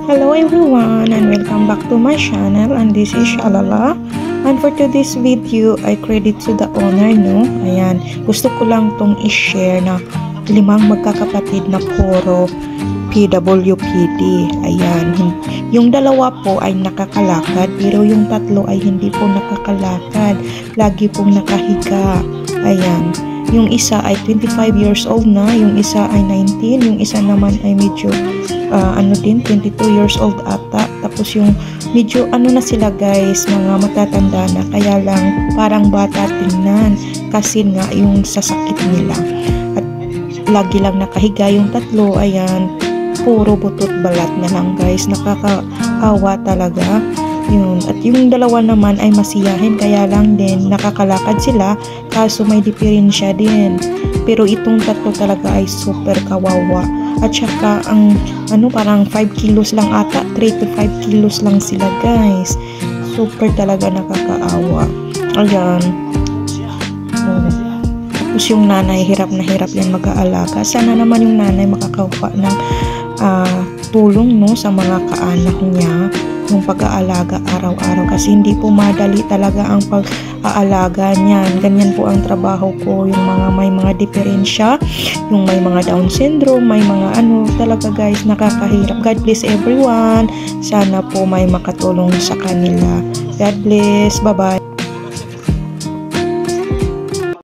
Hello everyone and welcome back to my channel, and this is Shalala, and for today's video ay credit to the owner, no? Ayan, gusto ko lang tong i-share na 5 magkakapatid na puro PWPD. Ayan, yung 2 po ay nakakalakad pero yung 3 ay hindi po nakakalakad, lagi pong nakahiga. Ayan, yung isa ay 25 years old na, yung isa ay 19, yung isa naman ay medyo 22 years old ata. Tapos yung medyo na sila guys, mga matatanda na, kaya lang parang bata tingnan kasi nga yung sasakit nila. At lagi lang nakahiga yung 3, ayan, puro butot balat na lang guys, nakakaawa talaga. Yun. At yung 2 naman ay masiyahin, kaya lang din nakakalakad sila kaso may diferensya din. Pero itong 3 talaga ay super kawawa. At saka ang parang 5 kilos lang ata, 3 to 5 kilos lang sila guys. Super talaga nakakaawa. Ayan. Tapos yung nanay, hirap na hirap yan mag-aalaga. Sana naman yung nanay makakawa ng tulong, no, sa mga kaanak niya, yung pag-aalaga araw-araw, kasi hindi po madali talaga ang pag-aalaga niyan. Ganyan po ang trabaho ko, yung mga may mga diferensya, yung may mga Down syndrome, may mga talaga guys, nakakahirap. God bless everyone. Sana po may makatulong sa kanila. God bless. Bye-bye.